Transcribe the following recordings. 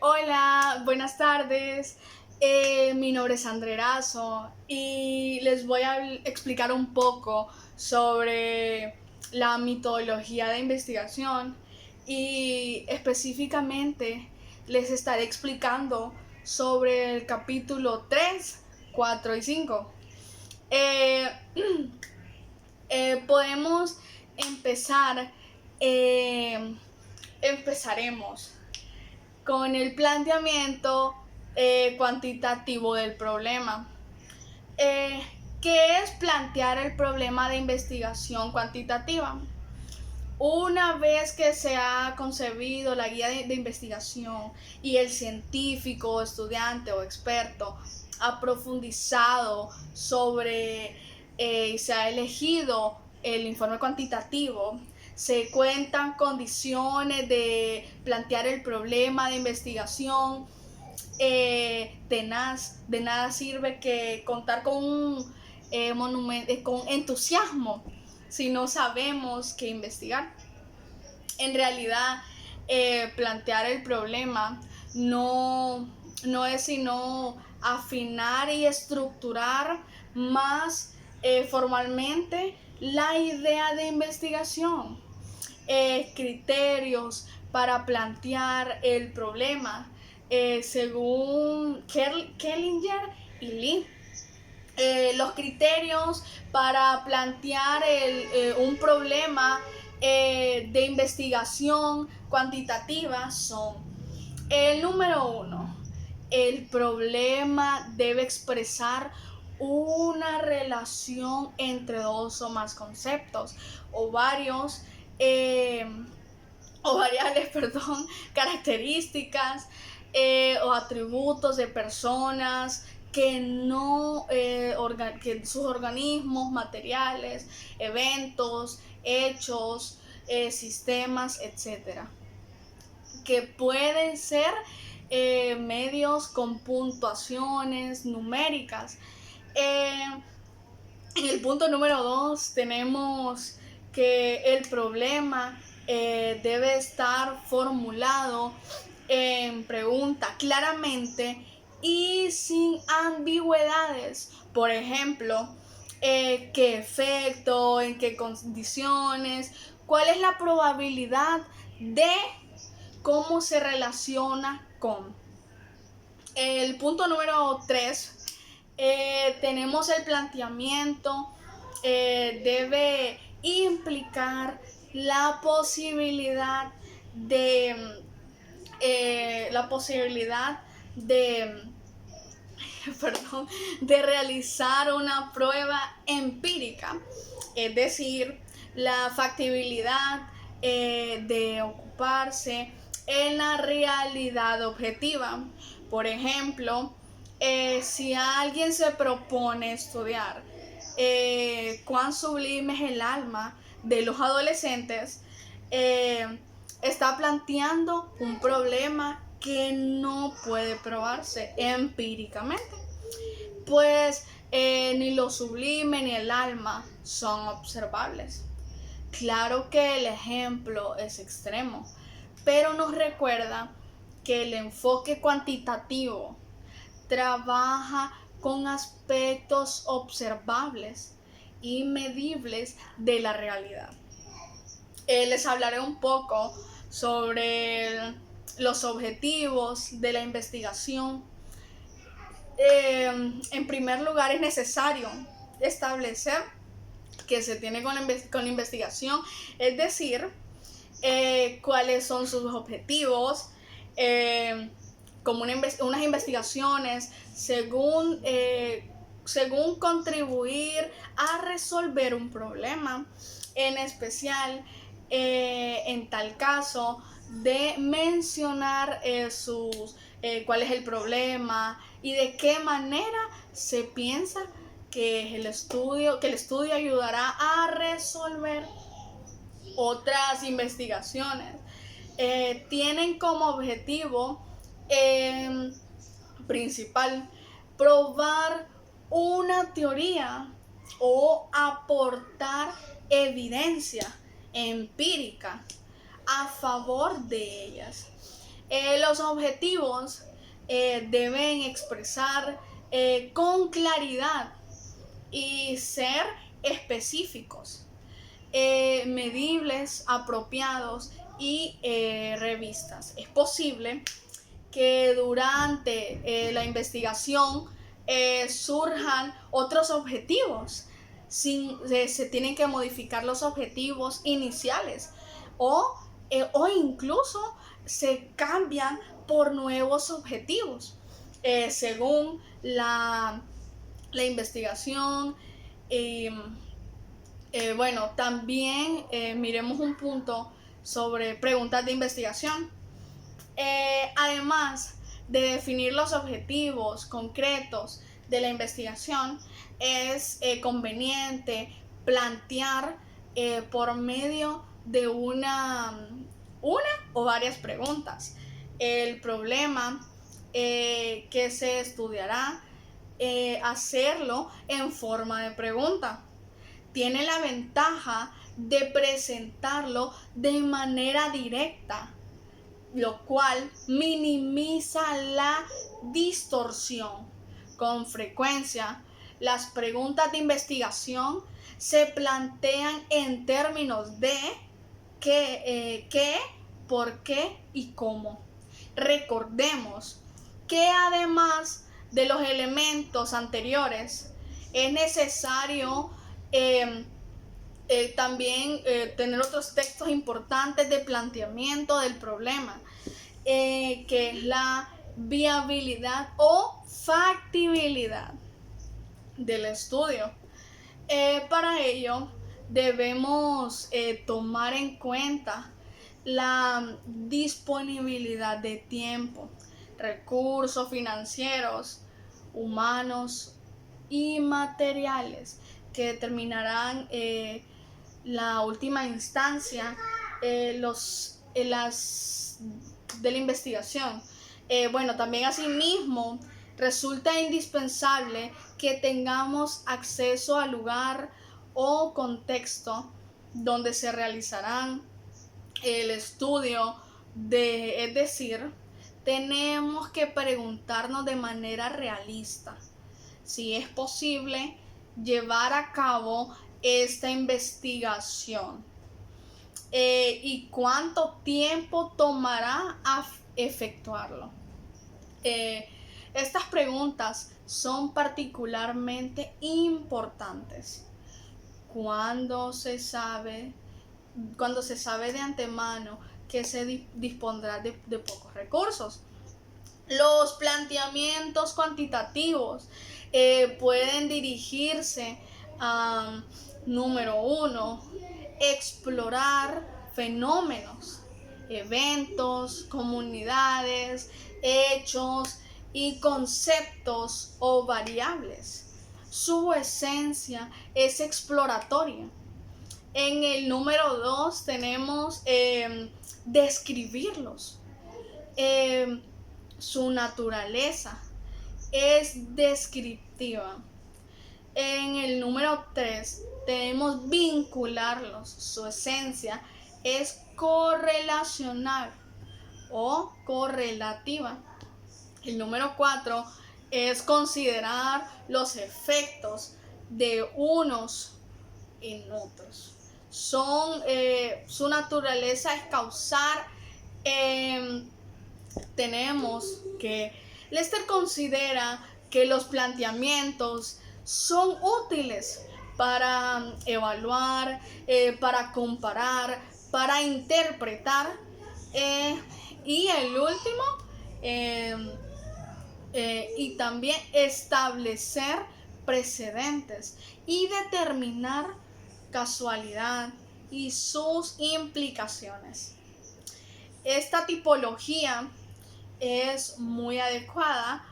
Hola, buenas tardes. Mi nombre es Andrerazo y les voy a explicar un poco sobre la metodología de investigación y específicamente les estaré explicando sobre el capítulo 3, 4 y 5. Eh, Podemos empezar, empezaremos con el planteamiento cuantitativo del problema. Eh, ¿Qué es plantear el problema de investigación cuantitativa? Una vez que se ha concebido la guía de investigación y el científico, estudiante o experto ha profundizado sobre y se ha elegido el informe cuantitativo, se cuentan condiciones de plantear el problema de investigación. De nada sirve que contar con un monumento, con entusiasmo si no sabemos qué investigar. En realidad, plantear el problema no es sino afinar y estructurar más formalmente la idea de investigación, criterios para plantear el problema, según Kellinger y Lee. Los criterios para plantear un problema de investigación cuantitativa son: el número 1, el problema debe expresar una relación entre dos o más conceptos o varios o variables, características o atributos de personas que no que sus organismos, materiales, eventos, hechos, sistemas, etcétera, que pueden ser medios con puntuaciones numéricas. En el punto número 2 tenemos que el problema debe estar formulado en pregunta claramente y sin ambigüedades. Por ejemplo, qué efecto, en qué condiciones, cuál es la probabilidad de, cómo se relaciona con. El punto número 3, tenemos el planteamiento, debe implicar la posibilidad de perdón, de realizar una prueba empírica, es decir, la factibilidad de ocuparse en la realidad objetiva. Por ejemplo, si alguien se propone estudiar cuán sublime es el alma de los adolescentes, está planteando un problema que no puede probarse empíricamente, pues ni lo sublime ni el alma son observables. Claro que el ejemplo es extremo, pero nos recuerda que el enfoque cuantitativo trabaja con aspectos observables y medibles de la realidad. Les hablaré un poco sobre los objetivos de la investigación. En primer lugar, es necesario establecer que se tiene con la investigación, es decir, cuáles son sus objetivos, como unas investigaciones según contribuir a resolver un problema, en especial en tal caso de mencionar cuál es el problema y de qué manera se piensa que el estudio ayudará a resolver otras investigaciones. Tienen como objetivo principal probar una teoría o aportar evidencia empírica a favor de ellas. Los objetivos deben expresar con claridad y ser específicos, medibles, apropiados y revistas. Es posible que durante la investigación surjan otros objetivos. Se tienen que modificar los objetivos iniciales o incluso se cambian por nuevos objetivos según la investigación. Bueno, también miremos un punto sobre preguntas de investigación. Además de definir los objetivos concretos de la investigación, es conveniente plantear por medio de una o varias preguntas el problema que se estudiará, hacerlo en forma de pregunta. Tiene la ventaja de presentarlo de manera directa, lo cual minimiza la distorsión. Con frecuencia, las preguntas de investigación se plantean en términos de qué, por qué y cómo. Recordemos que además de los elementos anteriores, es necesario también tener otros textos importantes de planteamiento del problema, que es la viabilidad o factibilidad del estudio. Para ello debemos tomar en cuenta la disponibilidad de tiempo, recursos financieros, humanos y materiales que determinarán la última instancia de la investigación. Bueno, también asimismo resulta indispensable que tengamos acceso al lugar o contexto donde se realizarán el estudio, es decir, tenemos que preguntarnos de manera realista si es posible llevar a cabo esta investigación y cuánto tiempo tomará efectuarlo. Estas preguntas son particularmente importantes cuando se sabe de antemano que se dispondrá de pocos recursos. Los planteamientos cuantitativos pueden dirigirse a, número 1, explorar fenómenos, eventos, comunidades, hechos y conceptos o variables. Su esencia es exploratoria. En el número 2 tenemos describirlos. Su naturaleza es descriptiva. En el número 3 tenemos vincularlos. Su esencia es correlacional o correlativa. El número 4 es considerar los efectos de unos en otros. Su naturaleza es causar. Tenemos que Lester considera que los planteamientos son útiles para evaluar, para comparar, para interpretar, y el último, y también establecer precedentes y determinar casualidad y sus implicaciones. Esta tipología es muy adecuada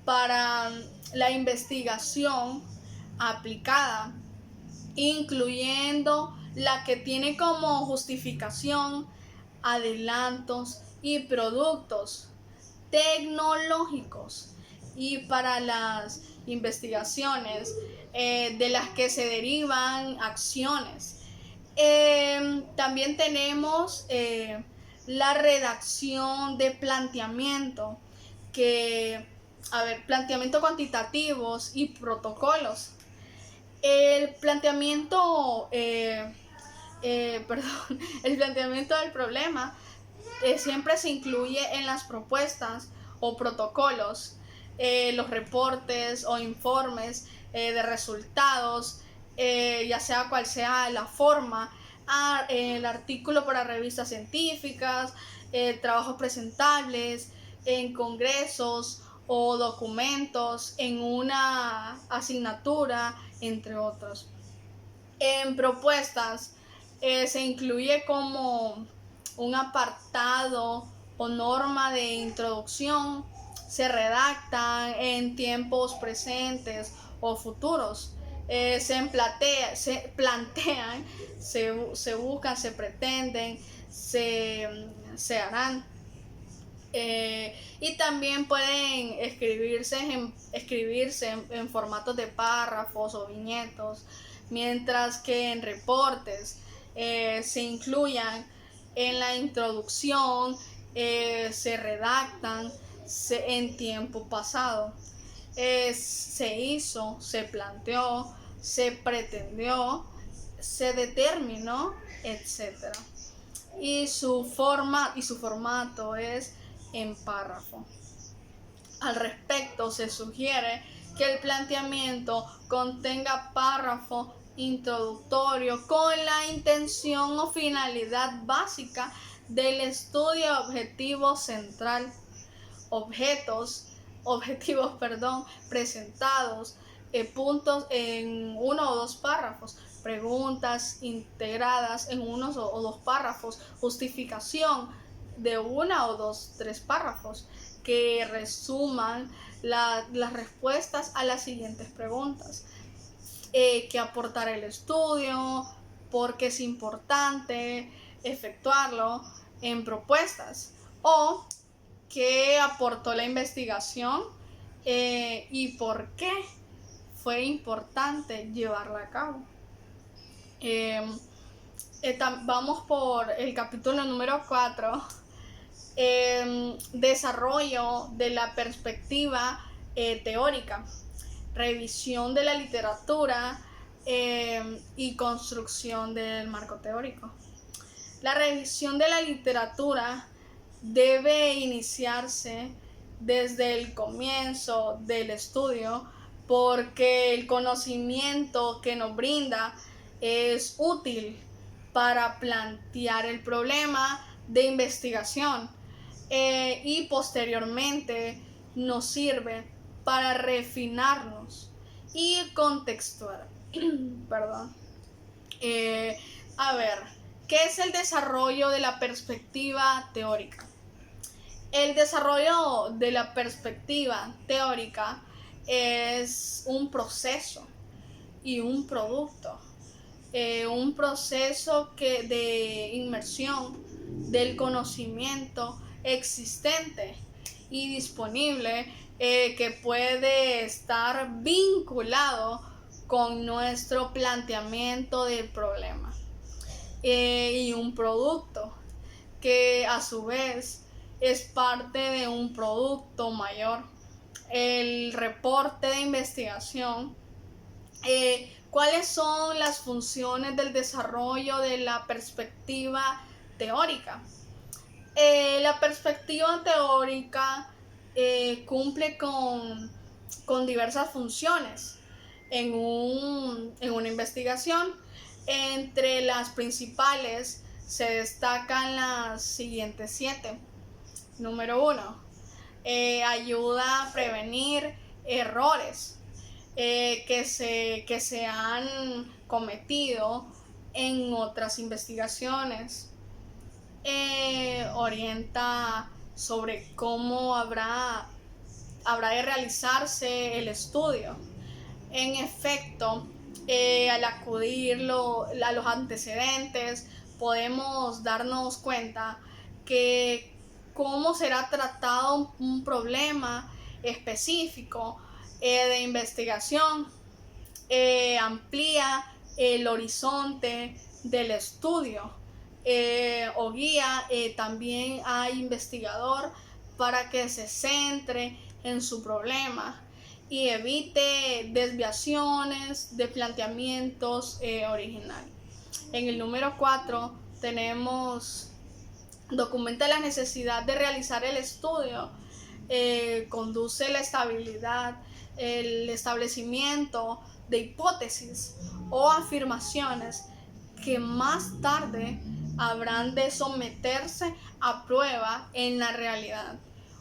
para la investigación aplicada, incluyendo la que tiene como justificación adelantos y productos tecnológicos, y para las investigaciones de las que se derivan acciones. También tenemos la redacción de planteamiento, planteamiento cuantitativos y protocolos. El planteamiento, el planteamiento del problema siempre se incluye en las propuestas o protocolos, los reportes o informes de resultados, ya sea cual sea la forma, el artículo para revistas científicas, trabajos presentables en congresos o documentos en una asignatura, entre otros. En propuestas se incluye como un apartado o norma de introducción, se redactan en tiempos presentes o futuros, se plantean, se buscan, se pretenden, se harán. Y también pueden escribirse en formatos de párrafos o viñetos, mientras que en reportes se incluyan en la introducción, se redactan en tiempo pasado. Se hizo, se planteó, se pretendió, se determinó, etc. Y su formato es en párrafo. Al respecto, se sugiere que el planteamiento contenga párrafo introductorio con la intención o finalidad básica del estudio objetivo central, objetivos presentados, puntos en uno o dos párrafos, preguntas integradas en uno o dos párrafos, justificación de una o dos, tres párrafos que resuman las respuestas a las siguientes preguntas. ¿Qué aportará el estudio? ¿Por qué es importante efectuarlo? En propuestas. O ¿qué aportó la investigación? ¿Y por qué fue importante llevarla a cabo? Vamos por el capítulo número 4. Desarrollo de la perspectiva teórica, revisión de la literatura y construcción del marco teórico. La revisión de la literatura debe iniciarse desde el comienzo del estudio, porque el conocimiento que nos brinda es útil para plantear el problema de investigación, y posteriormente nos sirve para refinarnos y contextuar. ¿Qué es el desarrollo de la perspectiva teórica? El desarrollo de la perspectiva teórica es un proceso y un producto, un proceso de inmersión del conocimiento existente y disponible, que puede estar vinculado con nuestro planteamiento del problema, y un producto que a su vez es parte de un producto mayor, el reporte de investigación. ¿Cuáles son las funciones del desarrollo de la perspectiva teórica? La perspectiva teórica cumple con diversas funciones en una investigación. Entre las principales se destacan las siguientes 7. Número 1. Ayuda a prevenir errores que se han cometido en otras investigaciones. Orienta sobre cómo habrá de realizarse el estudio. En efecto, al acudir a los antecedentes, podemos darnos cuenta que cómo será tratado un problema específico de investigación, amplía el horizonte del estudio o guía también a investigador para que se centre en su problema y evite desviaciones de planteamientos originales. En el número 4 tenemos documenta la necesidad de realizar el estudio, conduce la estabilidad, el establecimiento de hipótesis o afirmaciones que más tarde habrán de someterse a prueba en la realidad,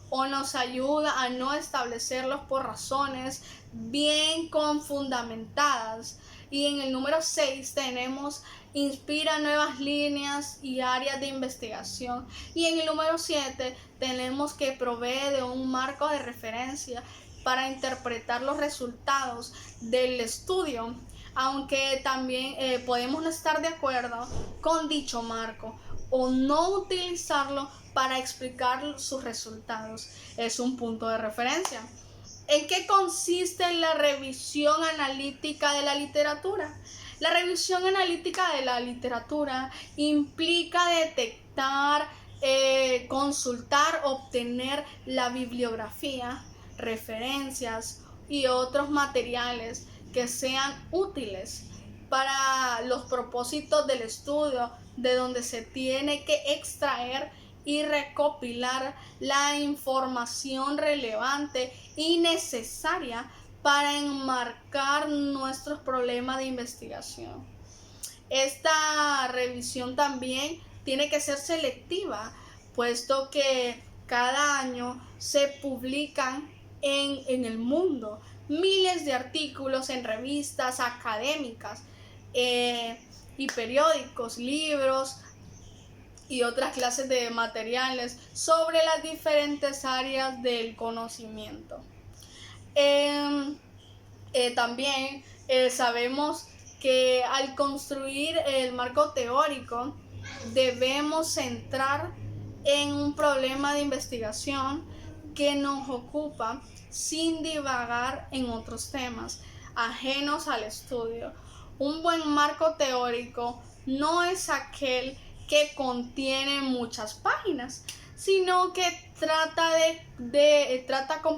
o nos ayuda a no establecerlos por razones bien fundamentadas. Y en el número 6 tenemos inspira nuevas líneas y áreas de investigación. Y en el número 7 tenemos que provee de un marco de referencia para interpretar los resultados del estudio, aunque también podemos no estar de acuerdo con dicho marco o no utilizarlo para explicar sus resultados. Es un punto de referencia. ¿En qué consiste la revisión analítica de la literatura? La revisión analítica de la literatura implica detectar, consultar, obtener la bibliografía, referencias y otros materiales que sean útiles para los propósitos del estudio, de donde se tiene que extraer y recopilar la información relevante y necesaria para enmarcar nuestros problemas de investigación. Esta revisión también tiene que ser selectiva, puesto que cada año se publican en el mundo miles de artículos en revistas académicas y periódicos, libros y otras clases de materiales sobre las diferentes áreas del conocimiento. También sabemos que al construir el marco teórico debemos centrar en un problema de investigación que nos ocupa sin divagar en otros temas ajenos al estudio. Un buen marco teórico no es aquel que contiene muchas páginas, sino que trata con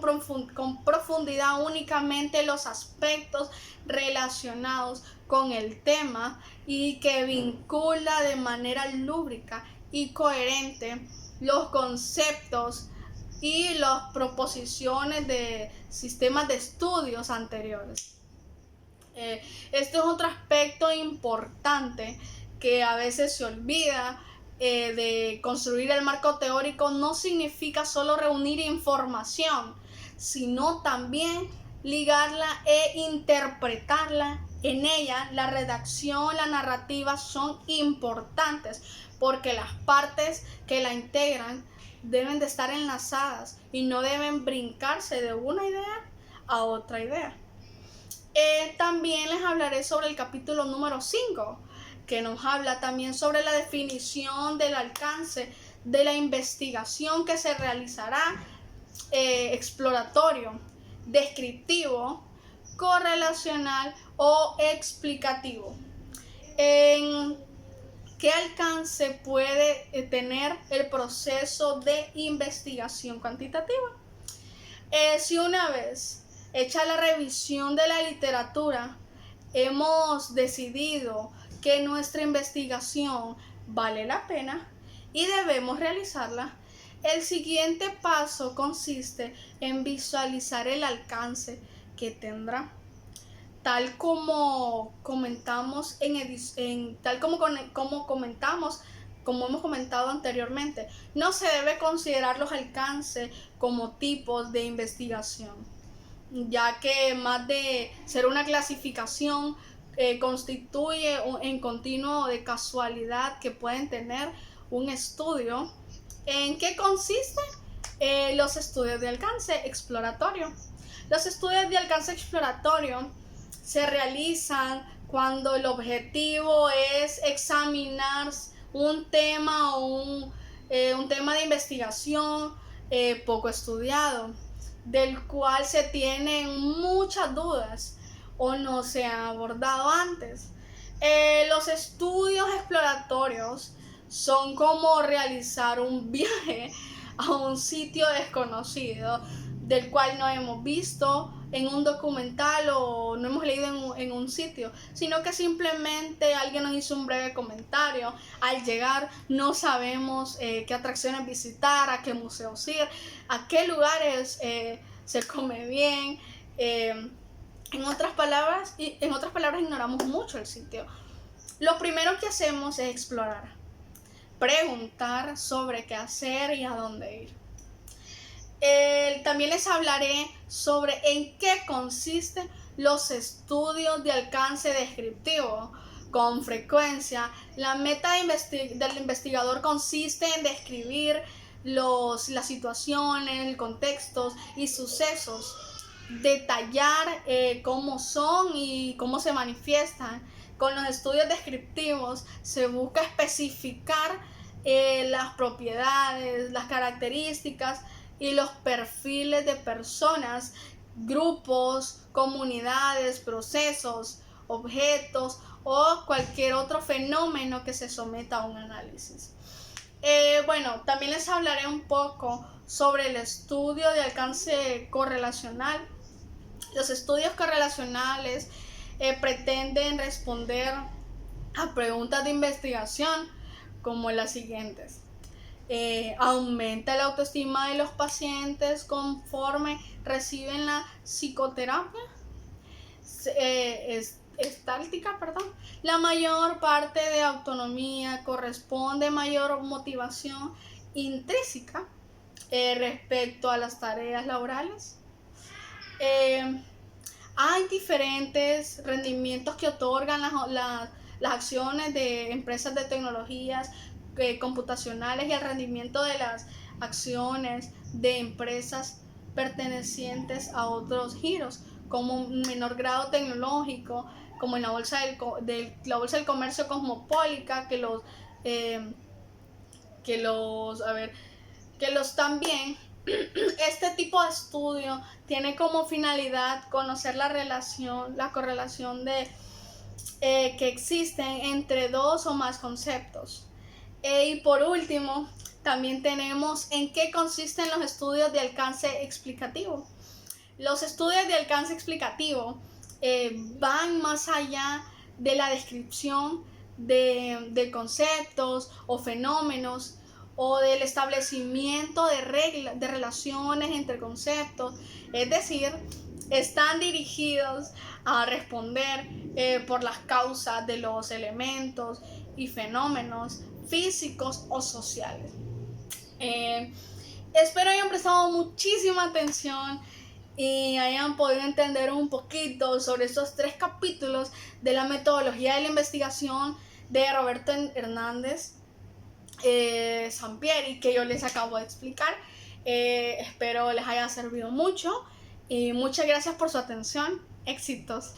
profundidad únicamente los aspectos relacionados con el tema y que vincula de manera lúbrica y coherente los conceptos y las proposiciones de sistemas de estudios anteriores. Este es otro aspecto importante que a veces se olvida. De construir el marco teórico no significa solo reunir información, sino también ligarla e interpretarla. En ella, la redacción, la narrativa son importantes porque las partes que la integran deben de estar enlazadas y no deben brincarse de una idea a otra idea. También les hablaré sobre el capítulo número 5, que nos habla también sobre la definición del alcance de la investigación que se realizará, exploratorio, descriptivo, correlacional o explicativo. ¿En qué alcance puede tener el proceso de investigación cuantitativa? Si una vez hecha la revisión de la literatura, hemos decidido que nuestra investigación vale la pena y debemos realizarla, el siguiente paso consiste en visualizar el alcance que tendrá. Tal como comentamos como hemos comentado anteriormente, no se debe considerar los alcances como tipos de investigación, ya que más de ser una clasificación, constituye en continuo de casualidad que pueden tener un estudio. ¿En qué consiste? Los estudios de alcance exploratorio. Los estudios de alcance exploratorio se realizan cuando el objetivo es examinar un tema o un tema de investigación poco estudiado, del cual se tienen muchas dudas o no se han abordado antes. Los estudios exploratorios son como realizar un viaje a un sitio desconocido del cual no hemos visto en un documental o no hemos leído en un sitio, sino que simplemente alguien nos hizo un breve comentario. Al llegar no sabemos qué atracciones visitar, a qué museos ir, a qué lugares se come bien. En otras palabras, ignoramos mucho el sitio. Lo primero que hacemos es explorar, preguntar sobre qué hacer y a dónde ir. También les hablaré sobre en qué consisten los estudios de alcance descriptivo. Con frecuencia, la meta del investigador consiste en describir las situaciones, contextos y sucesos, detallar cómo son y cómo se manifiestan. Con los estudios descriptivos se busca especificar las propiedades, las características y los perfiles de personas, grupos, comunidades, procesos, objetos o cualquier otro fenómeno que se someta a un análisis. Bueno, también les hablaré un poco sobre el estudio de alcance correlacional. Los estudios correlacionales pretenden responder a preguntas de investigación como las siguientes. Aumenta la autoestima de los pacientes conforme reciben la psicoterapia estáltica, La mayor parte de autonomía corresponde a mayor motivación intrínseca respecto a las tareas laborales. Hay diferentes rendimientos que otorgan las acciones de empresas de tecnologías computacionales y el rendimiento de las acciones de empresas pertenecientes a otros giros, como un menor grado tecnológico, como en la bolsa del comercio cosmopolita, que los también. Este tipo de estudio tiene como finalidad conocer la correlación que existen entre dos o más conceptos. Y por último, también tenemos en qué consisten los estudios de alcance explicativo. Los estudios de alcance explicativo van más allá de la descripción de conceptos o fenómenos o del establecimiento de relaciones entre conceptos, es decir, están dirigidos a responder por las causas de los elementos y fenómenos físicos o sociales. Espero hayan prestado muchísima atención y hayan podido entender un poquito sobre estos 3 capítulos de la metodología de la investigación de Roberto Hernández Sampieri, que yo les acabo de explicar. Espero les haya servido mucho y muchas gracias por su atención. Éxitos.